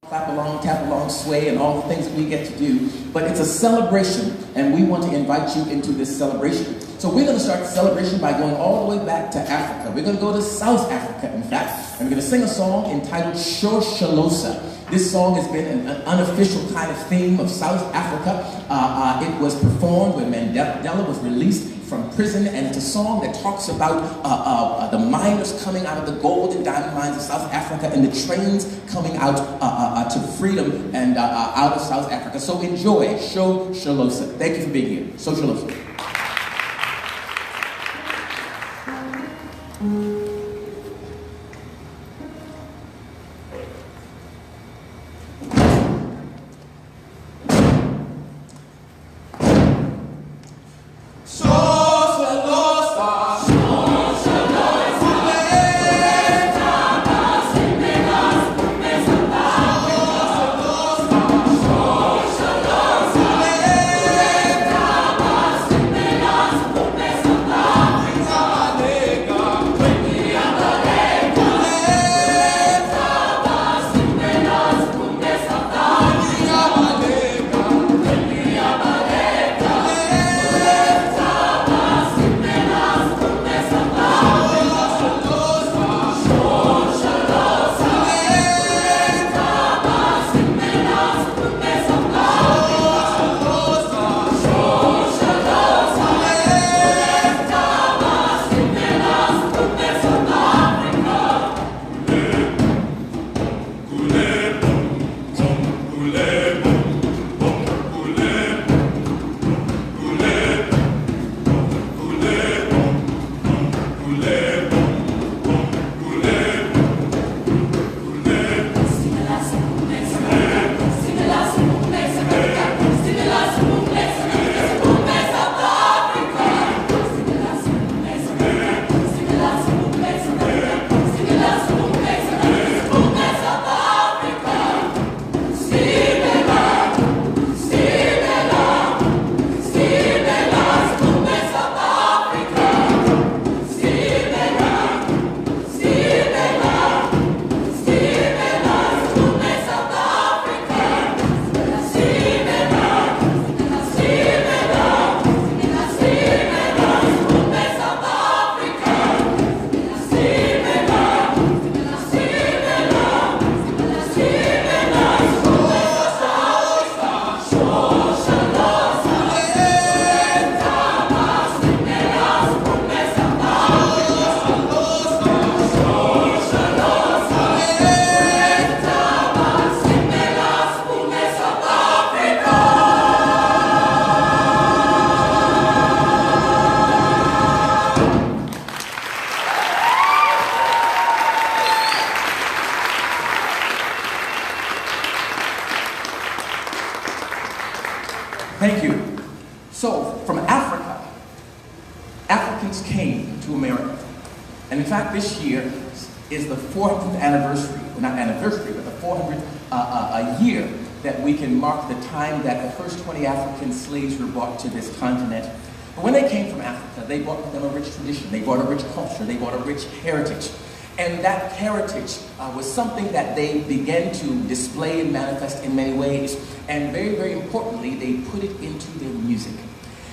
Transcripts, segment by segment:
Clap along, tap along, sway, and all the things that we get to do. But it's a celebration, and we want to invite you into this celebration. So we're going to start the celebration by going all the way back to Africa. We're going to go to South Africa, in fact, and we're going to sing a song entitled Shoshalosa. This song has been an unofficial kind of theme of South Africa. It was performed when Mandela was released from prison, and it's a song that talks about the miners coming out of the gold and diamond mines of South Africa and the trains coming out to freedom and out of South Africa. So enjoy Shoshalosa. Thank you for being here. Shoshalosa. Thank you. So, from Africa, Africans came to America. And in fact, this year is the 400th anniversary, well, not anniversary, but the 400th year that we can mark the time that the first 20 African slaves were brought to this continent. But when they came from Africa, they brought with them a rich tradition, they brought a rich culture, they brought a rich heritage. And that heritage was something that they began to display and manifest in many ways. And very, very importantly, they put it into their music.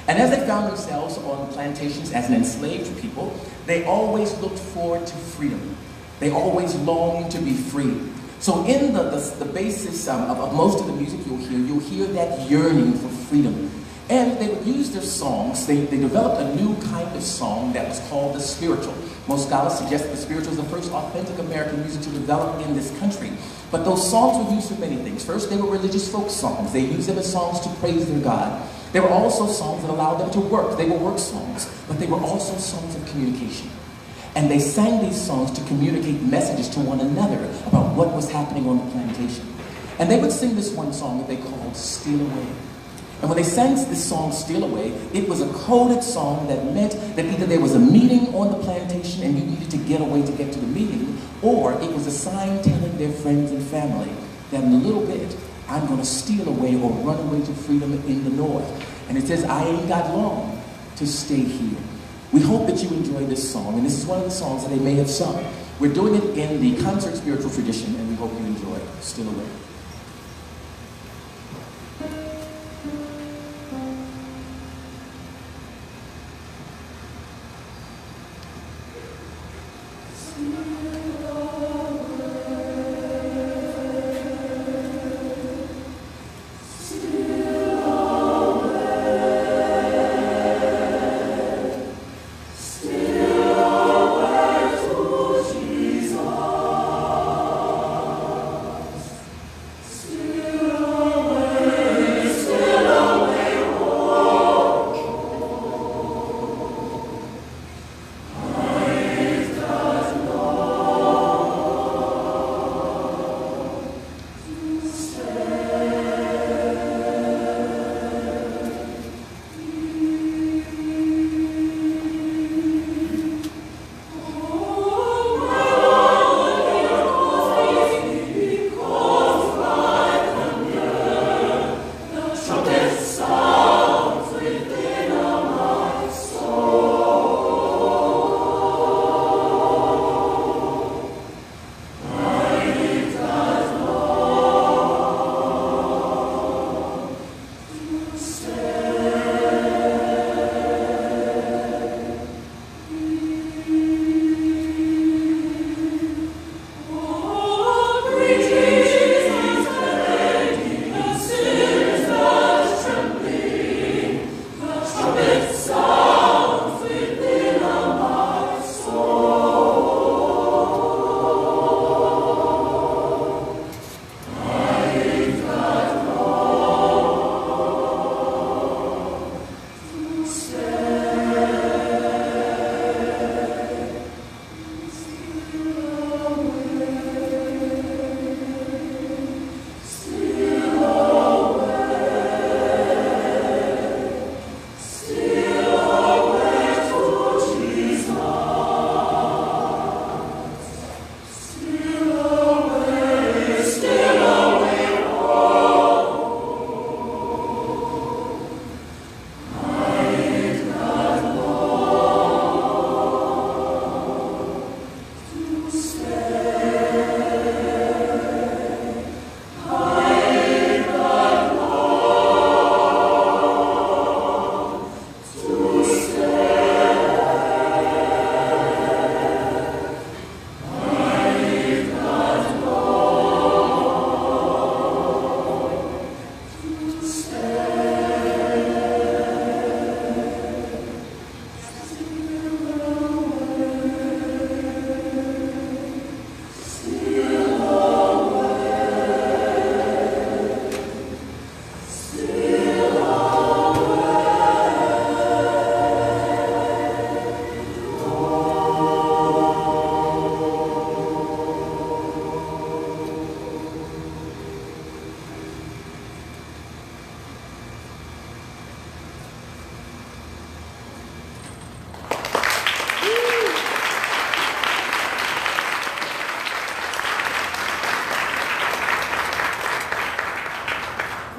And as they found themselves on plantations as an enslaved people, they always looked forward to freedom. They always longed to be free. So in the basis of most of the music you'll hear that yearning for freedom. And they would use their songs. They developed a new kind of song that was called the spiritual. Most scholars suggest that the spiritual is the first authentic American music to develop in this country. But those songs were used for many things. First, they were religious folk songs. They used them as songs to praise their God. They were also songs that allowed them to work. They were work songs, but they were also songs of communication. And they sang these songs to communicate messages to one another about what was happening on the plantation. And they would sing this one song that they called Steal Away. And when they sang this song, Steal Away, it was a coded song that meant that either there was a meeting on the plantation and you needed to get away to get to the meeting, or it was a sign telling their friends and family that in a little bit, I'm going to steal away or run away to freedom in the north. And it says, I ain't got long to stay here. We hope that you enjoy this song, and this is one of the songs that they may have sung. We're doing it in the concert spiritual tradition, and we hope you enjoy Steal Away.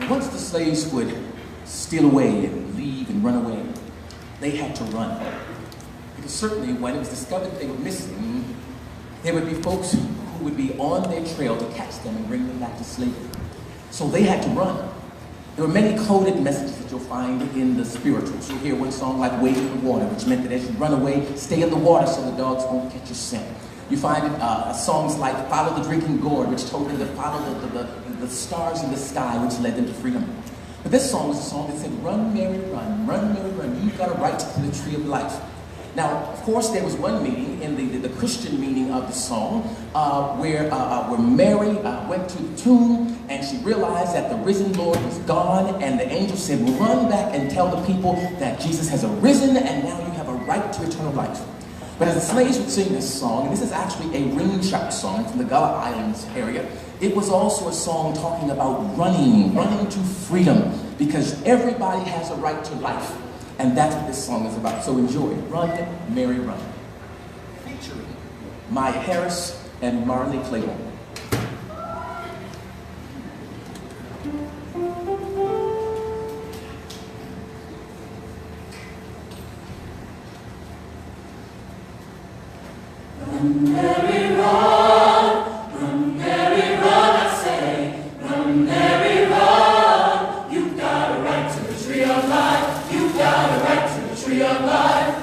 Once the slaves would steal away and leave and run away, they had to run. Because certainly when it was discovered that they were missing, there would be folks who would be on their trail to catch them and bring them back to slavery. So they had to run. There were many coded messages that you'll find in the spirituals. You'll hear one song like "Wade in the Water," which meant that as you run away, stay in the water so the dogs won't catch your scent. You find songs like "Follow the Drinking Gourd," which told them to follow the stars in the sky, which led them to freedom. But this song was a song that said, "Run, Mary, run, run, Mary, run. You've got a right to the tree of life." Now, of course, there was one meaning in the Christian meaning of the song where Mary went to the tomb and she realized that the risen Lord was gone, and the angel said, "Run back and tell the people that Jesus has arisen, and now you have a right to eternal life." But as the slaves would sing this song, and this is actually a ring-shark song from the Gullah Islands area, it was also a song talking about running to freedom, because everybody has a right to life. And that's what this song is about. So enjoy. Run, Mary, run. Featuring Maya Harris and Marley Claiborne. Run, Mary, run. Run, Mary, run, I say. Run, Mary, run. You've got a right to the tree of life. You've got a right to the tree of life.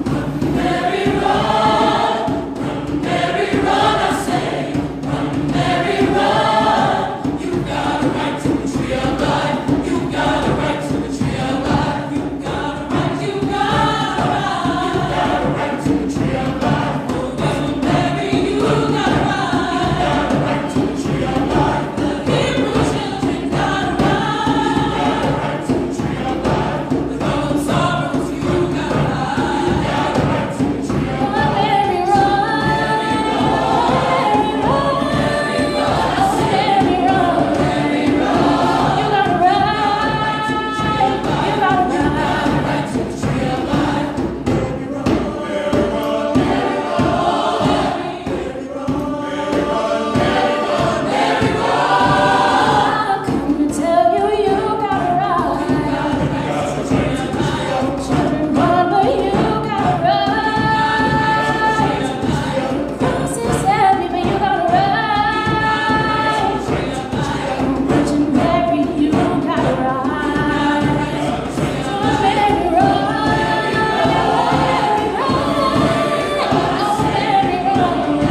Run, Mary, run. Run, Mary, run, I say. Run, Mary, run. You've got a right to the tree of life. You've got a right to the tree of life. You've got a right, you've got a right. You've got a right to the tree of life. Oh, Run, Mary,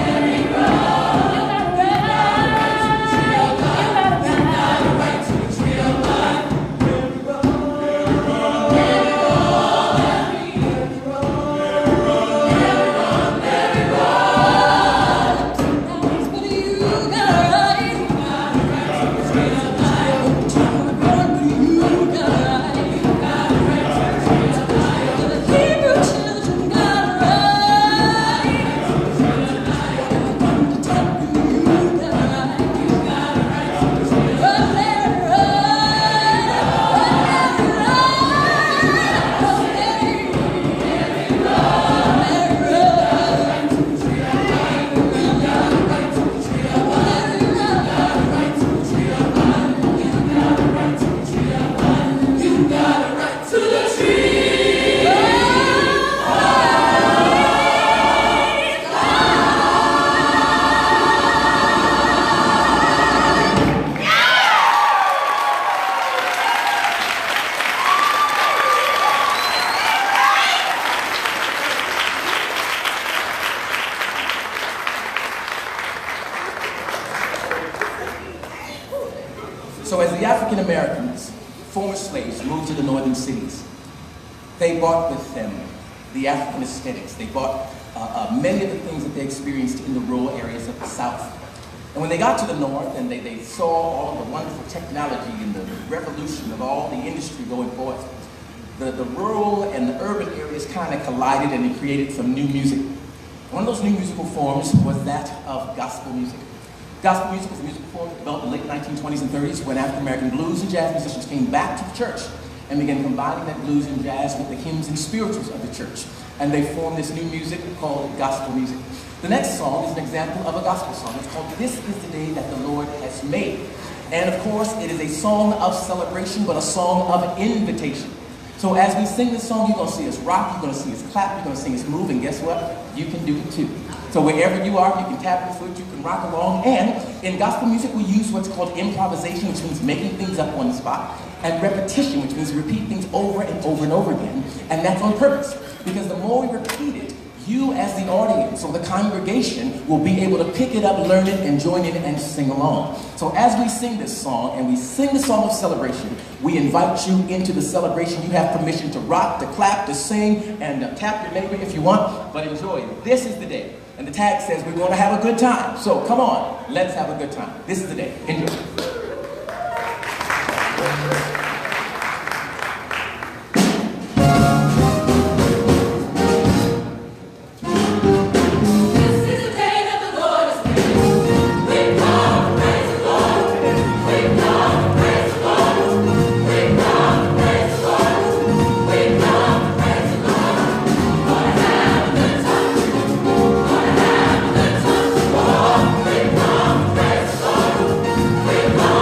you've got a right. You've got a right to the tree of life. So as the African Americans, former slaves, moved to the northern cities, they brought with them the African aesthetics. They brought many of the things that they experienced in the rural areas of the South. And when they got to the north and they saw all of the wonderful technology and the revolution of all the industry going forth, the rural and the urban areas kind of collided, and they created some new music. One of those new musical forms was that of gospel music. Gospel music was a musical form developed in the late 1920s and 30s when African American blues and jazz musicians came back to the church and began combining that blues and jazz with the hymns and spirituals of the church. and they formed this new music called gospel music. The next song is an example of a gospel song. It's called This Is the Day That the Lord Has Made. And of course, it is a song of celebration, but a song of invitation. So as we sing this song, you're going to see us rock, you're going to see us clap, you're going to see us move, and guess what? You can do it too. So wherever you are, you can tap your foot, you can rock along. And in gospel music, we use what's called improvisation, which means making things up on the spot, and repetition, which means repeat things over and over and over again. And that's on purpose, because the more we repeat it, you as the audience or the congregation will be able to pick it up, learn it, and join in and sing along. So as we sing this song, and we sing the song of celebration, we invite you into the celebration. You have permission to rock, to clap, to sing, and tap your neighbor if you want, but enjoy it. This is the day. And the tag says we're going to have a good time. So come on, let's have a good time. This is the day. Enjoy. We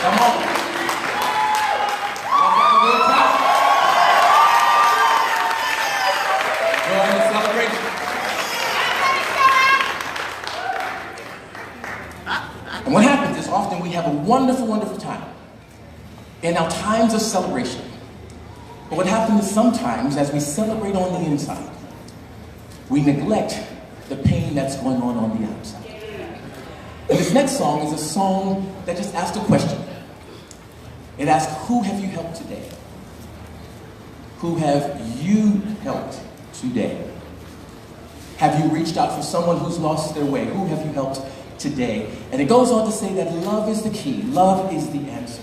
Come on. Let's have a good time. Join the celebration. And what happens is often we have a wonderful, wonderful time in our times of celebration. But what happens is sometimes as we celebrate on the inside, we neglect the pain that's going on the outside. And this next song is a song that just asks a question. It asks, who have you helped today? Who have you helped today? Have you reached out for someone who's lost their way? Who have you helped today? And it goes on to say that love is the key. Love is the answer.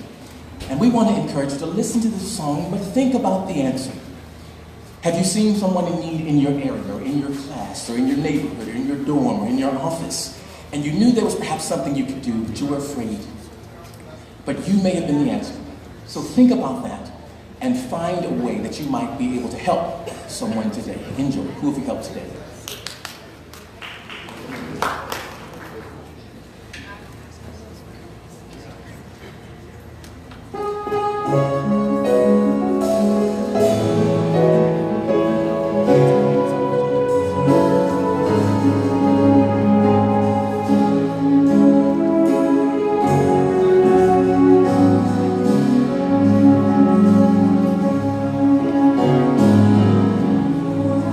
And we want to encourage you to listen to this song, but think about the answer. Have you seen someone in need in your area, or in your class, or in your neighborhood, or in your dorm, or in your office? And you knew there was perhaps something you could do, but you were afraid. But you may have been the answer. So think about that and find a way that you might be able to help someone today. Enjoy. Who have you helped today? You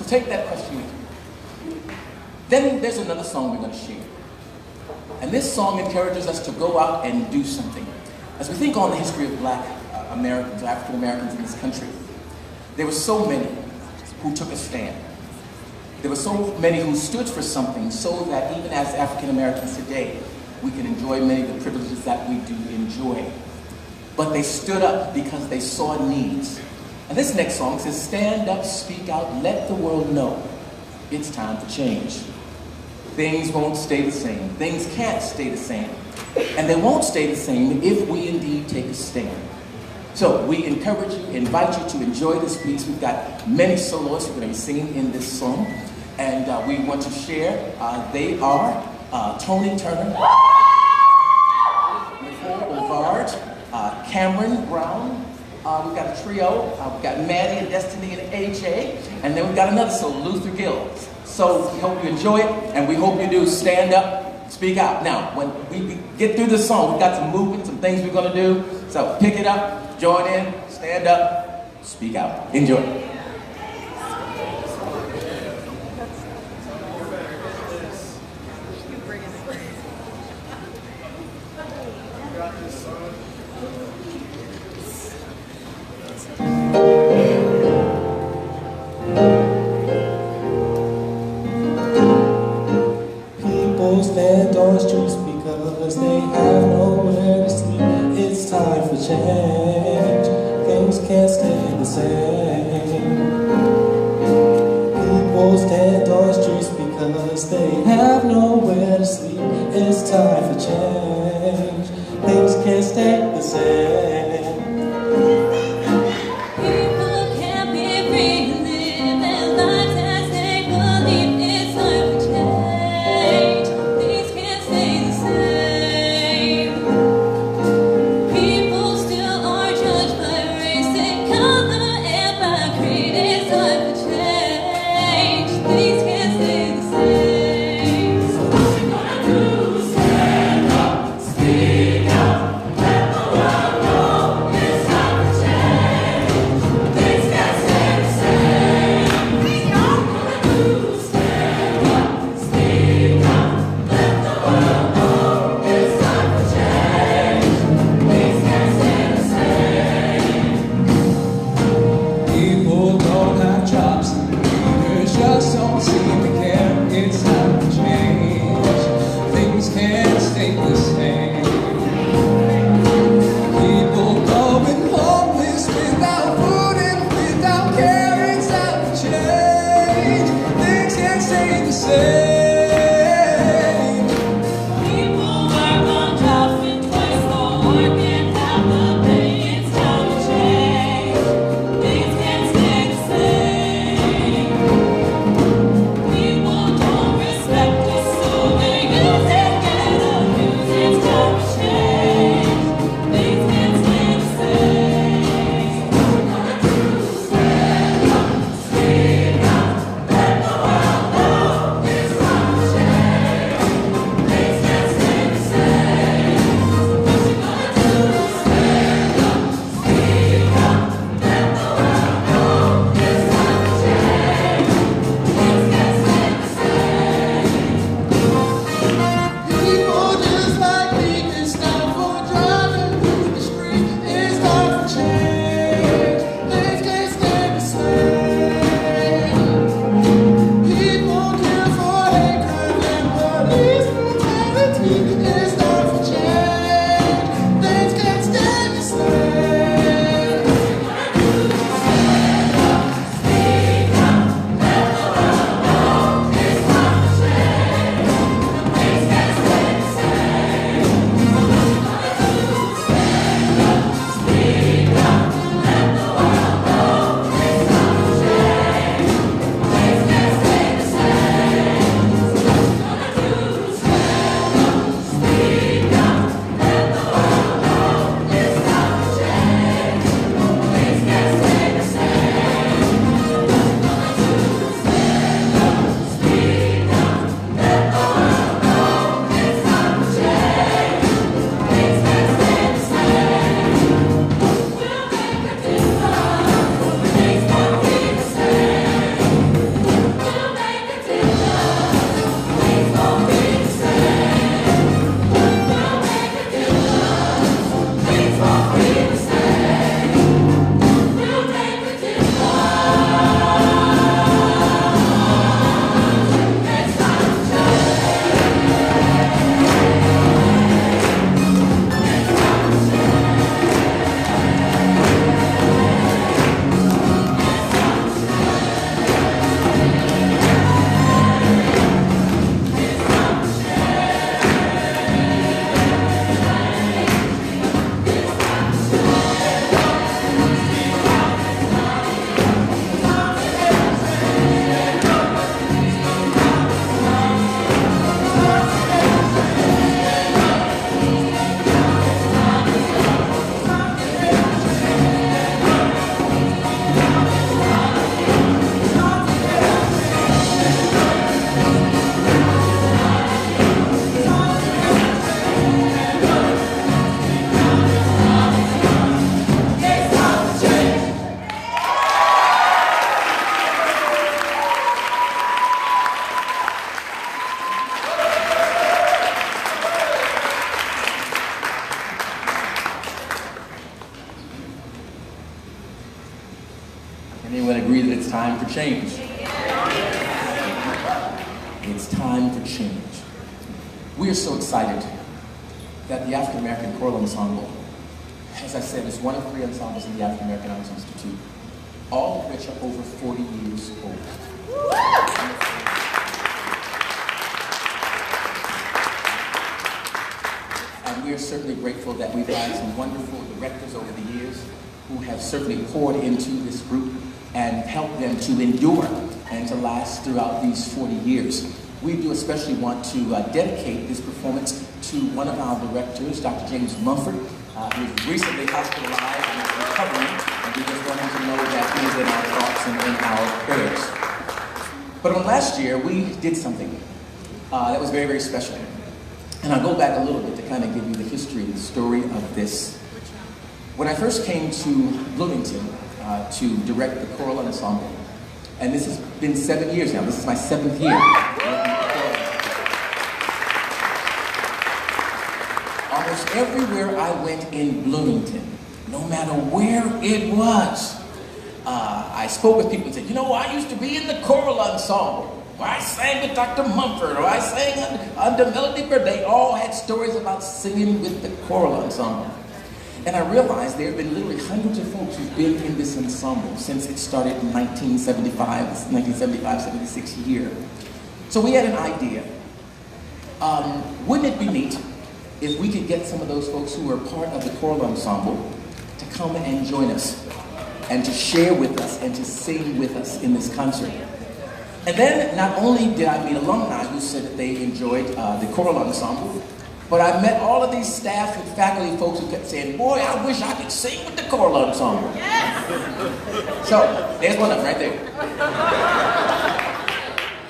So take that question with you. Then there's another song we're going to share. And this song encourages us to go out and do something. As we think on the history of Black Americans, African Americans in this country, there were so many who took a stand. There were so many who stood for something so that even as African Americans today, we can enjoy many of the privileges that we do enjoy. But they stood up because they saw needs. And this next song says, stand up, speak out, let the world know it's time for change. Things won't stay the same. Things can't stay the same. And they won't stay the same if we indeed take a stand. So we encourage you, invite you to enjoy this piece. We've got many soloists who are going to be singing in this song. And we want to share. They are Tony Turner, Nicole Bovard, Cameron Brown. We've got a trio. We've got Maddie and Destiny and AJ. And then we've got another solo, Luther Gills. So we hope you enjoy it, and we hope you do stand up, speak out. Now, when we get through this song, we've got some movement, some things we're going to do. So pick it up, join in, stand up, speak out. Enjoy. Stand on the streets because they have nowhere to sleep. It's time for change. Things can't stay the same. People stand on the streets because they have nowhere to sleep. It's time for change. Things can't stay the same. Stand up. Anyone agree that it's time for change? It's time for change. We are so excited that the African American Choral Ensemble, as I said, is one of 3 ensembles in the African American Arts Institute, all of which are over 40 years old. And we are certainly grateful that we've had some wonderful directors over the years who have certainly poured into this group and helped them to endure and to last throughout these 40 years. We do especially want to dedicate this performance to one of our directors, Dr. James Mumford, who was recently hospitalized and is recovering, and we just want him to know that he is in our thoughts and in our prayers. But on last year, we did something that was very, very special. And I'll go back a little bit to kind of give you the history and the story of this. When I first came to Bloomington to direct the choral ensemble, and this has been 7 years now, this is my 7th year. Almost everywhere I went in Bloomington, no matter where it was, I spoke with people and said, you know, I used to be in the choral ensemble. Or I sang with Dr. Mumford, or I sang under Melody Bird. They all had stories about singing with the choral ensemble. And I realized there have been literally hundreds of folks who've been in this ensemble since it started in 1975, 76 year. So we had an idea. Wouldn't it be neat if we could get some of those folks who are part of the choral ensemble to come and join us and to share with us and to sing with us in this concert? And then not only did I meet alumni who said that they enjoyed the choral ensemble, but I met all of these staff and faculty folks who kept saying, boy, I wish I could sing with the choral ensemble. Yes. So, there's one of them right there.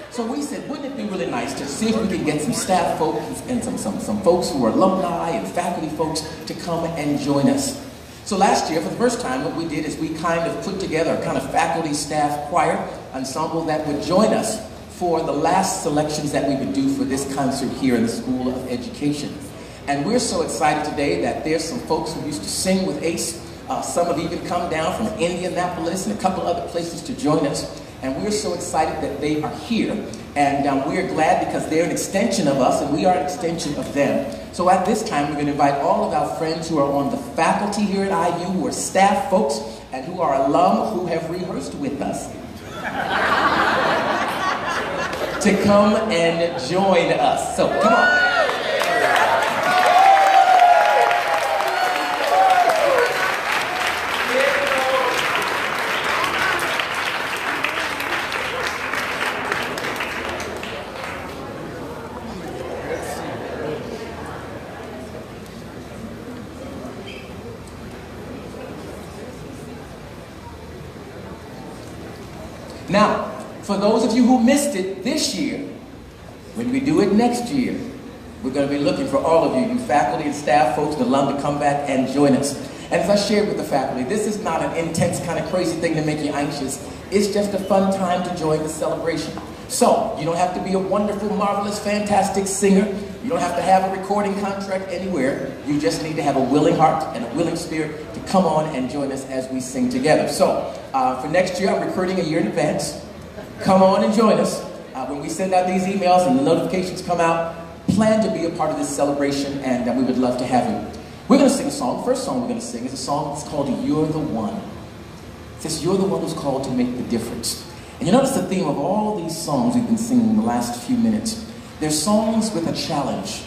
So we said, wouldn't it be really nice to see if we can get some staff folks and some folks who are alumni and faculty folks to come and join us. So last year, for the first time, what we did is we kind of put together a kind of faculty, staff, choir ensemble that would join us for the last selections that we would do for this concert here in the School of Education. And we're so excited today that there's some folks who used to sing with Ace. Some have even come down from Indianapolis and a couple other places to join us. And we're so excited that they are here. And we're glad because they're an extension of us and we are an extension of them. So at this time, we're going to invite all of our friends who are on the faculty here at IU, who are staff folks, and who are alum who have rehearsed with us, to come and join us. So come on. Now, for those of you who missed it this year, when we do it next year, we're going to be looking for all of you, you faculty and staff folks, and alum to come back and join us. And as I shared with the faculty, this is not an intense kind of crazy thing to make you anxious. It's just a fun time to join the celebration. So, you don't have to be a wonderful, marvelous, fantastic singer. You don't have to have a recording contract anywhere. You just need to have a willing heart and a willing spirit to come on and join us as we sing together. So, for next year, I'm recruiting a year in advance. Come on and join us. When we send out these emails and the notifications come out, plan to be a part of this celebration, and we would love to have you. We're going to sing a song. The first song we're going to sing is a song that's called You're the One. It says, you're the one who's called to make the difference. And you notice the theme of all these songs we've been singing in the last few minutes. They're songs with a challenge.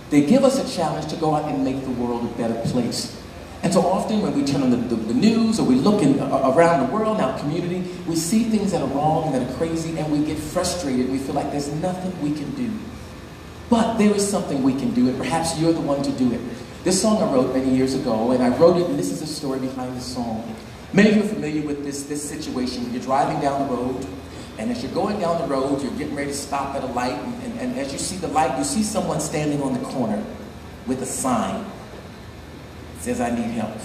They give us a challenge to go out and make the world a better place. And so often when we turn on the news or we look around the world, in our community, we see things that are wrong, that are crazy, and we get frustrated. We feel like there's nothing we can do. But there is something we can do, and perhaps you're the one to do it. This song I wrote many years ago, and I wrote it, and this is the story behind the song. Many of you are familiar with this situation. You're driving down the road, and as you're going down the road, you're getting ready to stop at a light, and as you see the light, you see someone standing on the corner with a sign. It says, I need help.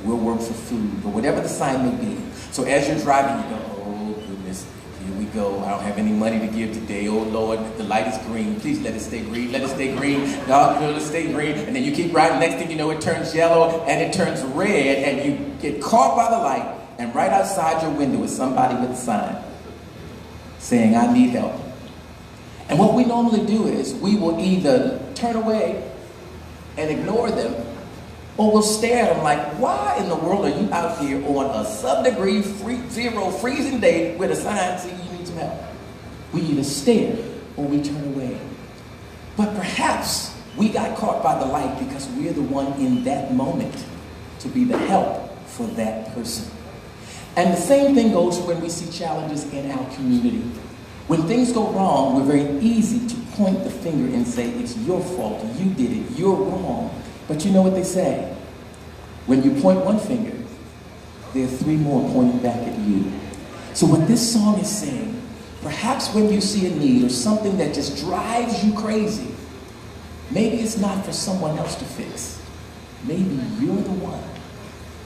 We'll work for food, or whatever the sign may be. So as you're driving, you go, oh goodness, here we go. I don't have any money to give today. Oh Lord, the light is green. Please let it stay green. Let it stay green. God, let it stay green. And then you keep riding. Next thing you know, it turns yellow and it turns red, and you get caught by the light, and right outside your window is somebody with a sign saying, I need help. And what we normally do is we will either turn away and ignore them, or we'll stare at them like, why in the world are you out here on a sub-degree zero freezing day with a sign saying you need some help? We either stare or we turn away. But perhaps we got caught by the light because we're the one in that moment to be the help for that person. And the same thing goes when we see challenges in our community. When things go wrong, we're very easy to point the finger and say, it's your fault, you did it, you're wrong. But you know what they say? When you point one finger, there are three more pointing back at you. So what this song is saying, perhaps when you see a need or something that just drives you crazy, maybe it's not for someone else to fix. Maybe you're the one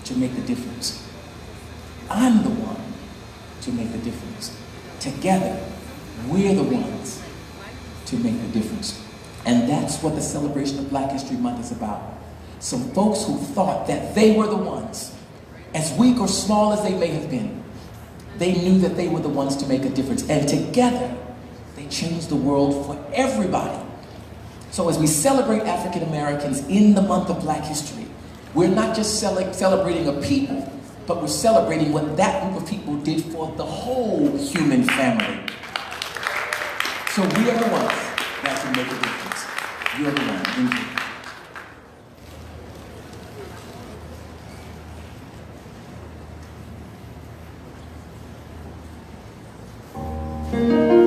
to make the difference. I'm the one to make the difference. Together, we're the ones to make the difference. And that's what the celebration of Black History Month is about. Some folks who thought that they were the ones, as weak or small as they may have been, they knew that they were the ones to make a difference. And together, they changed the world for everybody. So as we celebrate African Americans in the month of Black History, we're not just celebrating a people, but we're celebrating what that group of people did for the whole human family. So we are the ones that can make a difference. You're the one. Thank you. You're the one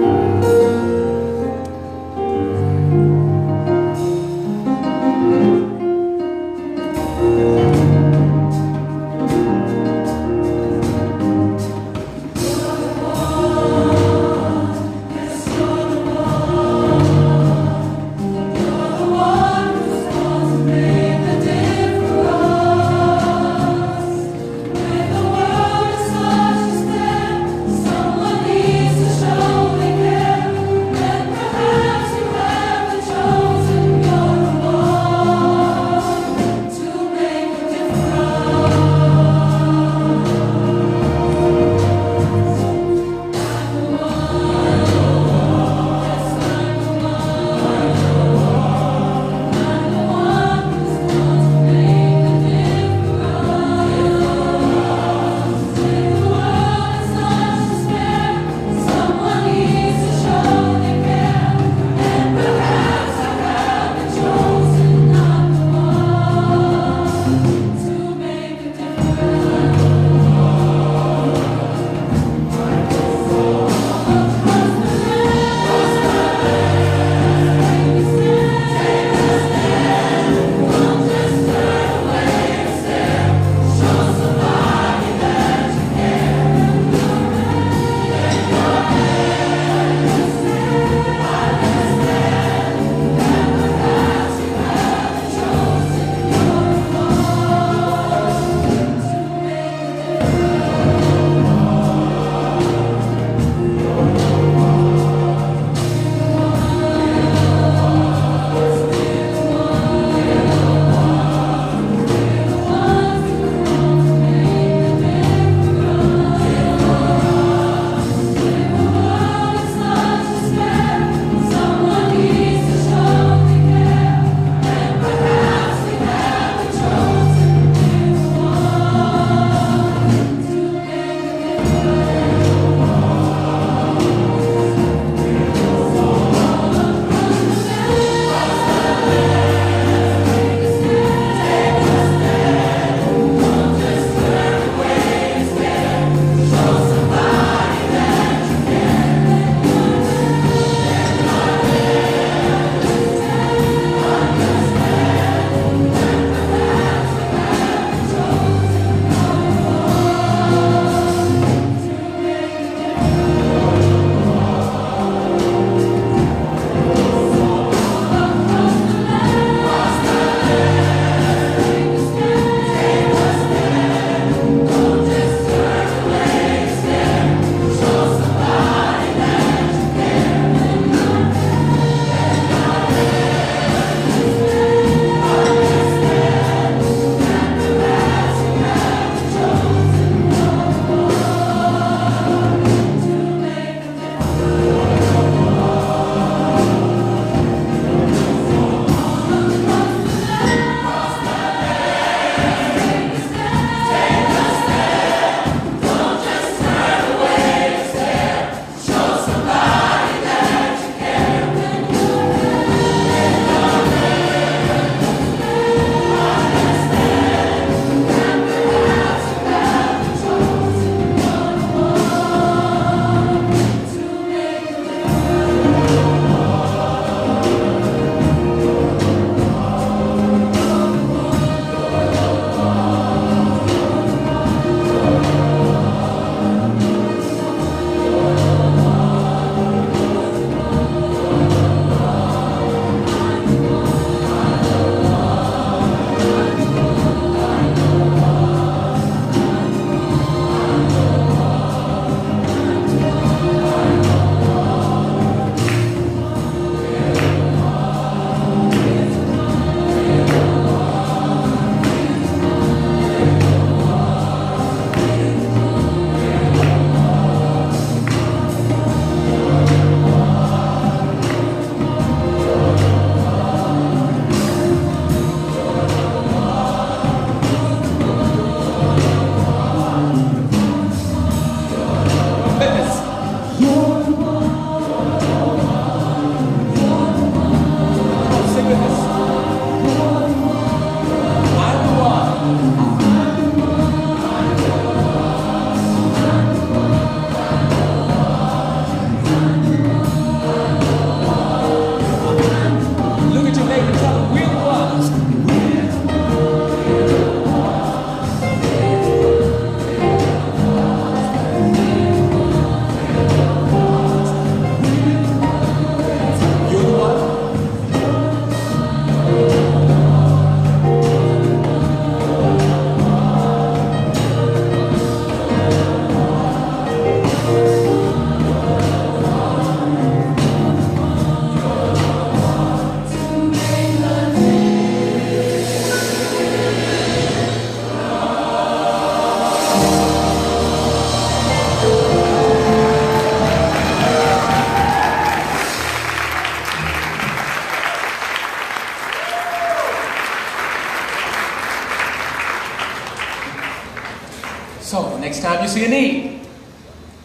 see a need,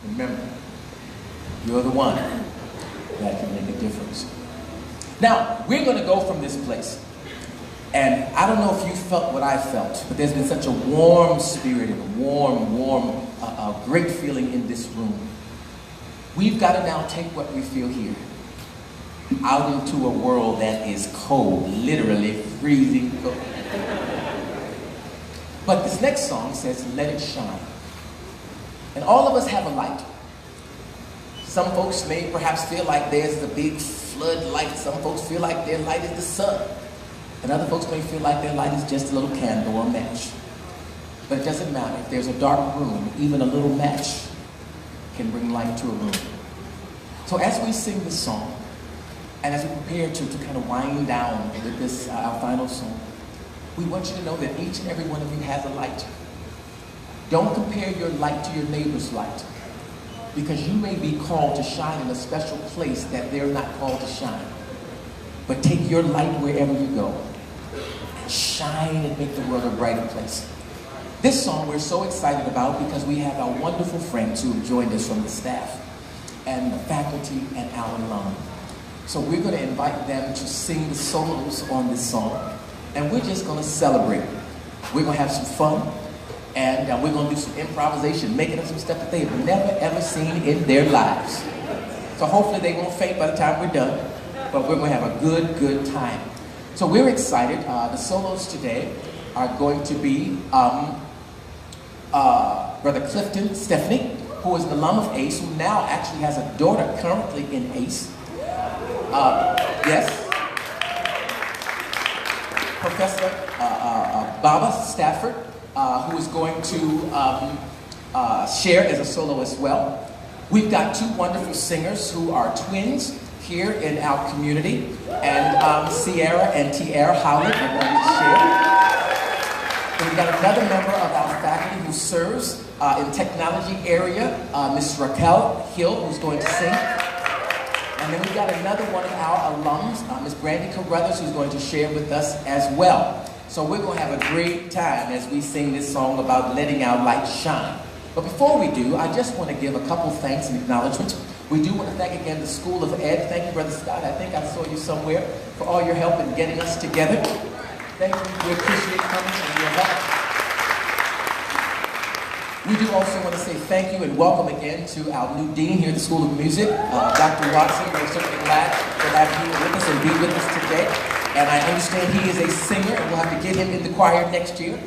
remember, you're the one that can make a difference. Now, we're going to go from this place. And I don't know if you felt what I felt, but there's been such a warm spirit and a warm, great feeling in this room. We've got to now take what we feel here out into a world that is cold, literally freezing cold. But this next song says, let it shine. And all of us have a light. Some folks may perhaps feel like there's the big floodlight. Some folks feel like their light is the sun. And other folks may feel like their light is just a little candle or match. But it doesn't matter. If there's a dark room, even a little match can bring light to a room. So as we sing this song, and as we prepare to kind of wind down with this, our final song, we want you to know that each and every one of you has a light. Don't compare your light to your neighbor's light, because you may be called to shine in a special place that they're not called to shine. But take your light wherever you go, and shine and make the world a brighter place. This song we're so excited about because we have our wonderful friends who have joined us from the staff and the faculty and our alum. So we're going to invite them to sing the solos on this song, and we're just going to celebrate. We're going to have some fun, and we're going to do some improvisation, making up some stuff that they have never ever seen in their lives. So hopefully they won't faint by the time we're done, but we're going to have a good time. So we're excited. The solos today are going to be Brother Clifton Stephanie, who is an alum of ACE, who now actually has a daughter currently in ACE. Yes. Professor Baba Stafford, who is going to share as a solo as well. We've got two wonderful singers who are twins here in our community, and Sierra and Tierra Howlett are going to share. And we've got another member of our faculty who serves in technology area, Ms. Raquel Hill, who's going to sing. And then we've got another one of our alums, Ms. Brandy Carruthers, who's going to share with us as well. So we're going to have a great time as we sing this song about letting our light shine. But before we do, I just want to give a couple thanks and acknowledgments. We do want to thank again the School of Ed. Thank you, Brother Scott. I think I saw you somewhere, for all your help in getting us together. Thank you. We appreciate coming and your help. We do also want to say thank you and welcome again to our new dean here at the School of Music, Dr. Watson. We're certainly glad to have you with us and be with us today. And I understand he is a singer, and we'll have to get him in the choir next year,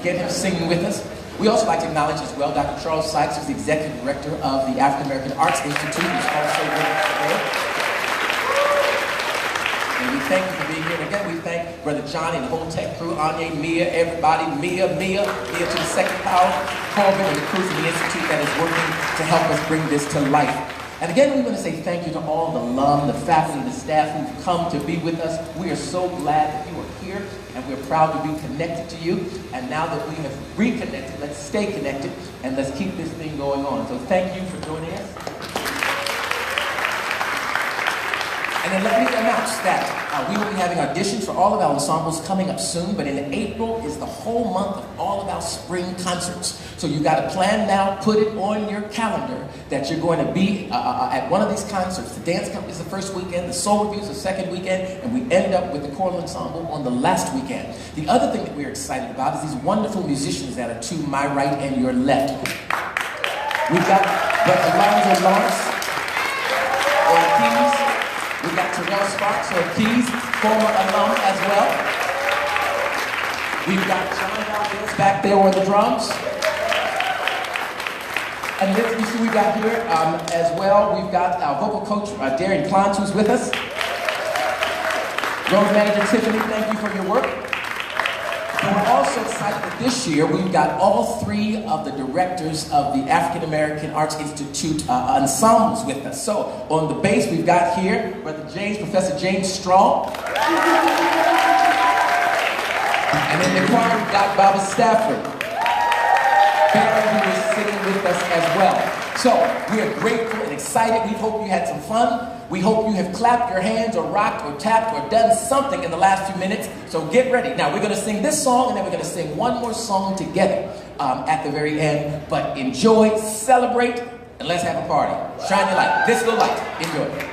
get him singing with us. We also like to acknowledge as well Dr. Charles Sykes, who's the Executive Director of the African American Arts Institute, who's also with us today. And we thank you for being here. And again, we thank Brother Johnny and the whole tech crew, Anya, Mia, everybody, Mia to the second power, Corbin, and the crew from the Institute that is working to help us bring this to life. And again, we want to say thank you to all the alum, the faculty, the staff who've come to be with us. We are so glad that you are here, and we're proud to be connected to you. And now that we have reconnected, let's stay connected, and let's keep this thing going on. So thank you for joining us. And then let me announce that we will be having auditions for all of our ensembles coming up soon, but in April is the whole month of all of our spring concerts. So you got to plan now, put it on your calendar that you're going to be at one of these concerts. The dance company is the first weekend, the soul review is the second weekend, and we end up with the choral ensemble on the last weekend. The other thing that we're excited about is these wonderful musicians that are to my right and your left. We've got Alonzo Lawrence on keys. We've got Terrell Sparks on keys, former alum as well. We've got John Valdez back there on the drums. And then you see we got here as well, we've got our vocal coach, Darian Klantz, who's with us. Road manager Tiffany, thank you for your work. And we're also excited that this year we've got all three of the directors of the African American Arts Institute ensembles with us. So on the bass we've got here Brother James, Professor James Strong. And in the choir we've got Baba Stafford, who is singing with us as well. So we are grateful and excited. We hope you had some fun. We hope you have clapped your hands or rocked or tapped or done something in the last few minutes. So get ready. Now we're going to sing this song and then we're going to sing one more song together. at the very end. But enjoy, celebrate, and let's have a party. Shine your light. Disco light. Enjoy.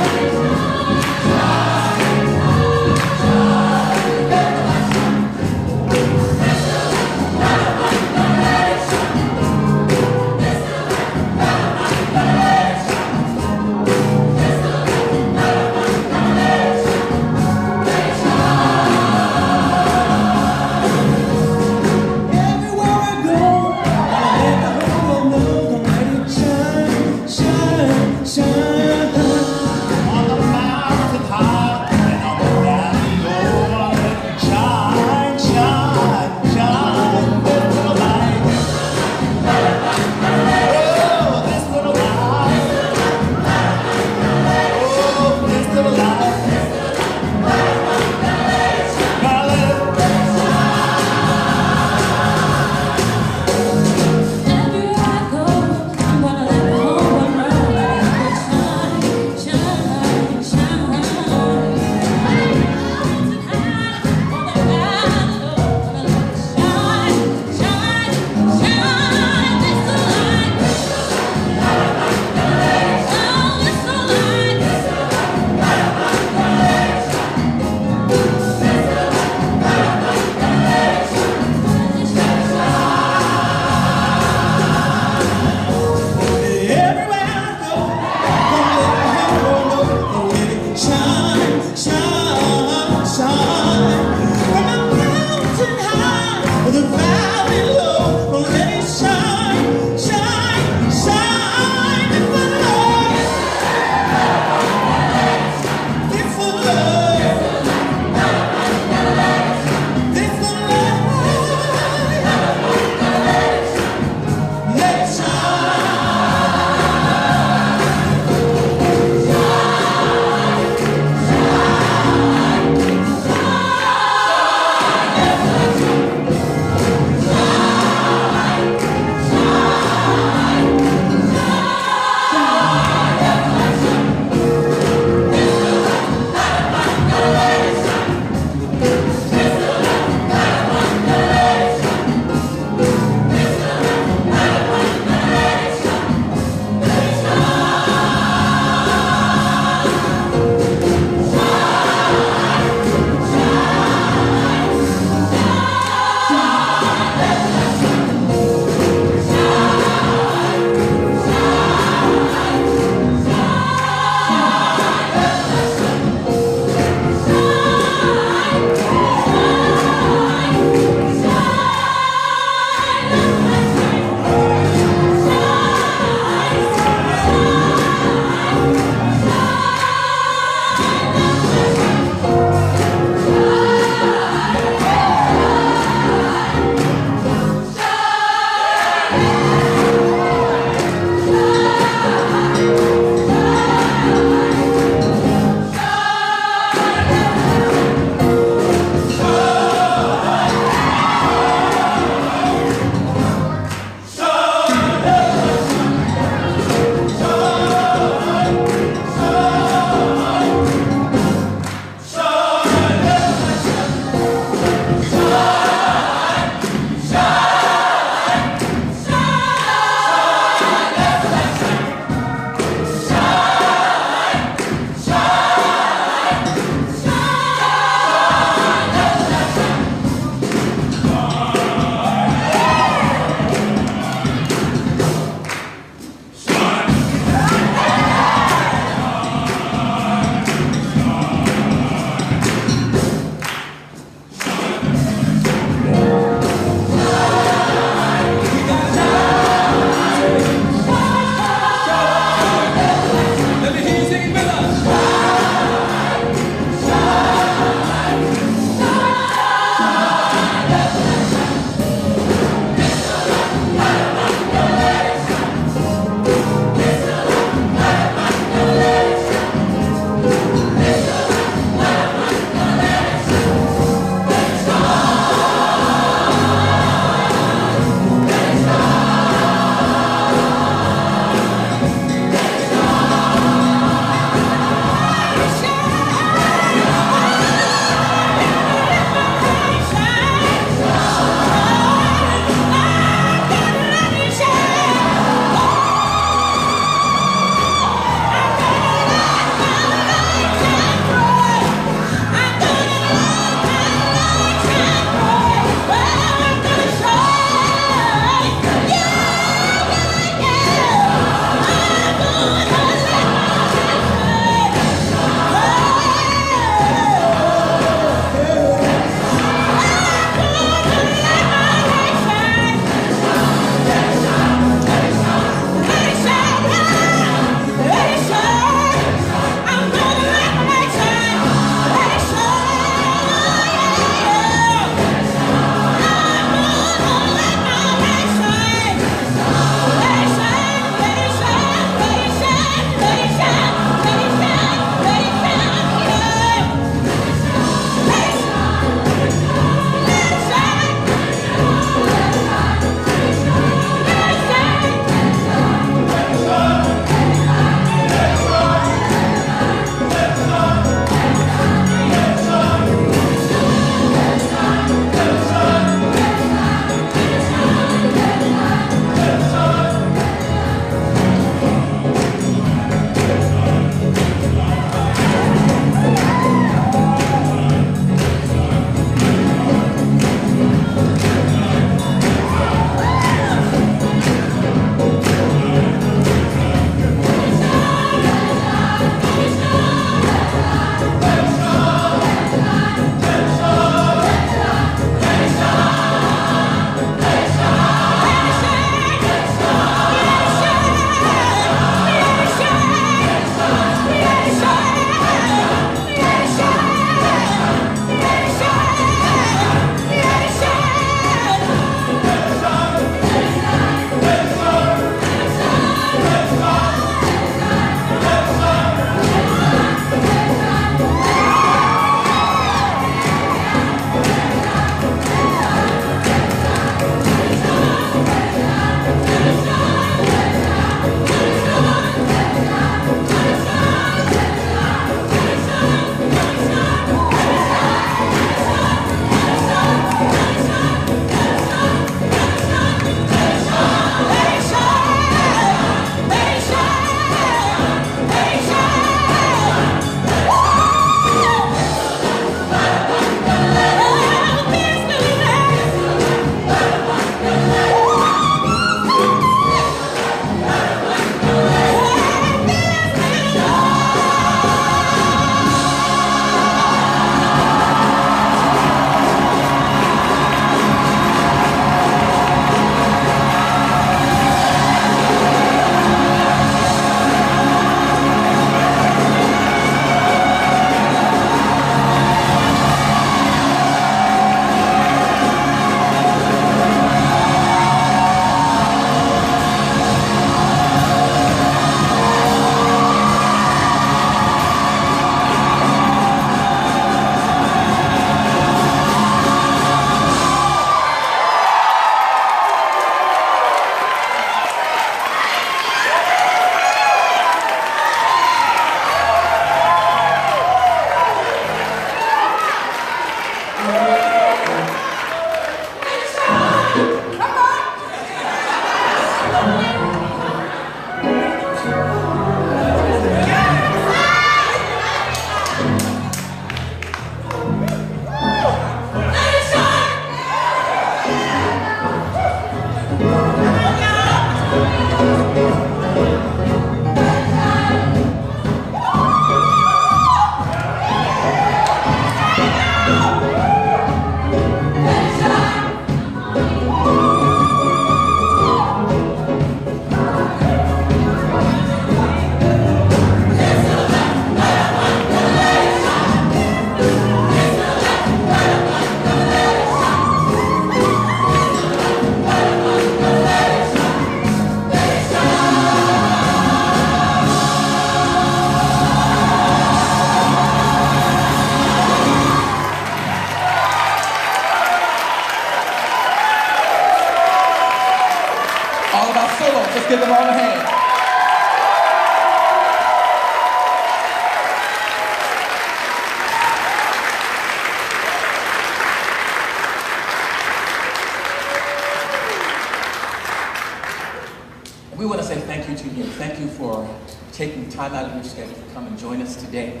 Thank you for taking time out of your schedule to come and join us today.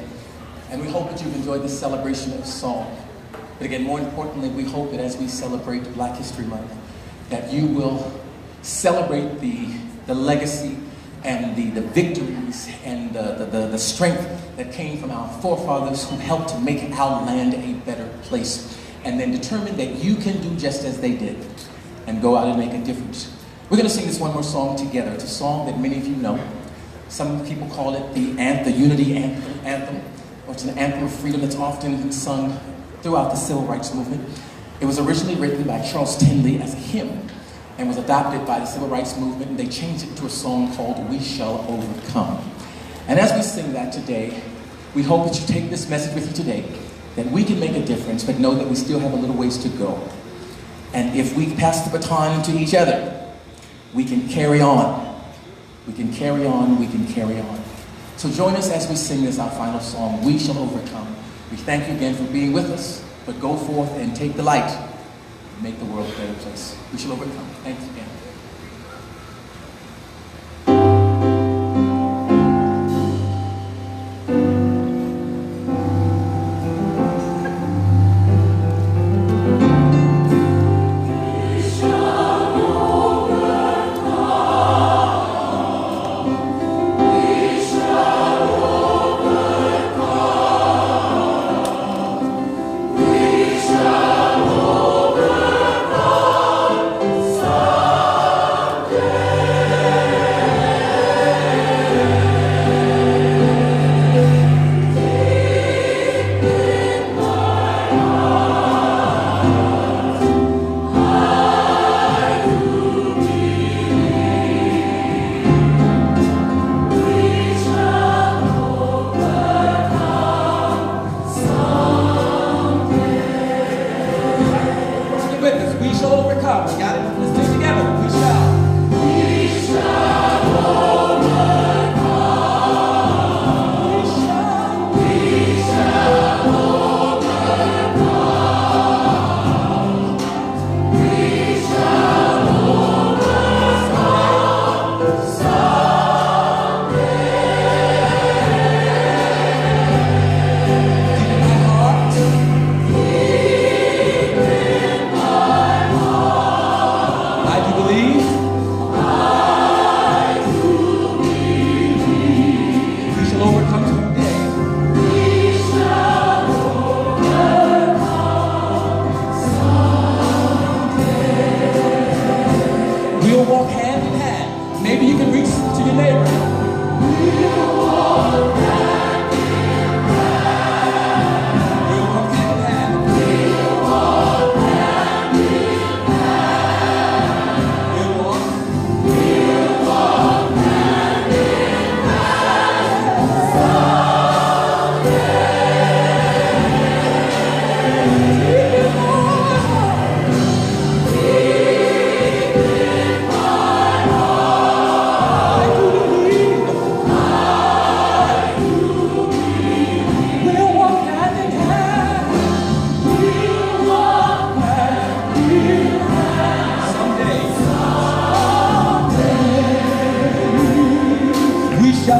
And we hope that you've enjoyed this celebration of song. But again, more importantly, we hope that as we celebrate Black History Month, that you will celebrate the legacy and the victories and the strength that came from our forefathers who helped to make our land a better place. And then determine that you can do just as they did and go out and make a difference. We're going to sing this one more song together. It's a song that many of you know. Some people call it the Unity Anthem, or it's an anthem of freedom that's often sung throughout the Civil Rights Movement. It was originally written by Charles Tinley as a hymn and was adopted by the Civil Rights Movement, and they changed it to a song called We Shall Overcome. And as we sing that today, we hope that you take this message with you today, that we can make a difference, but know that we still have a little ways to go. And if we pass the baton to each other, we can carry on. We can carry on, we can carry on. So join us as we sing this, our final song, We Shall Overcome. We thank you again for being with us, but go forth and take the light and make the world a better place. We shall overcome. Thanks again.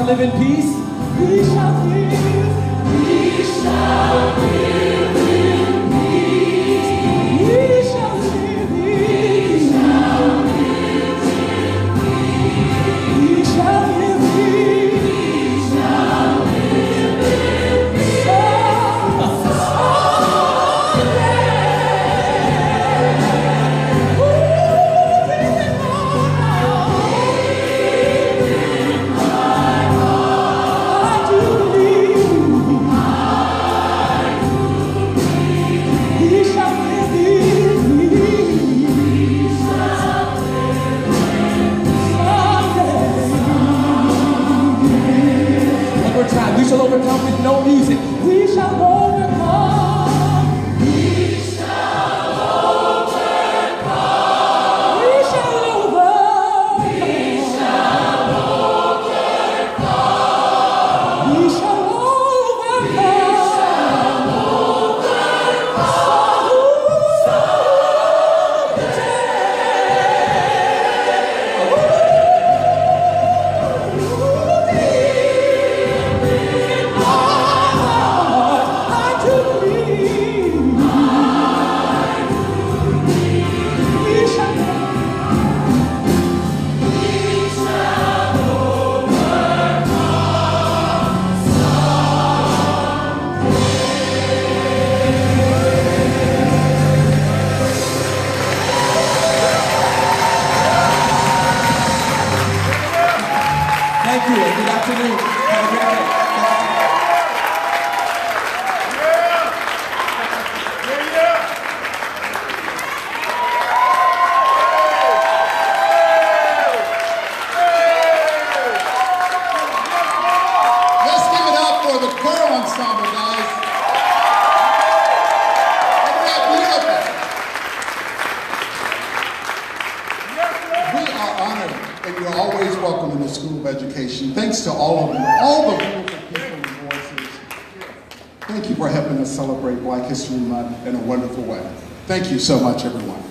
Live in peace. We shall live. We shall live in peace. We shall live in peace. We shall live in peace. We shall live in peace. We shall overcome with no music. We shall overcome. We shall overcome. We shall overcome. We shall overcome. We shall overcome. Good afternoon. Have a great day. Let's give it up for the Choral Ensemble, guys. Isn't that beautiful? We are honored, and you're always welcome in the School of Education. Thanks to all of you, all the beautiful people and voices. Thank you for helping us celebrate Black History Month in a wonderful way. Thank you so much, everyone.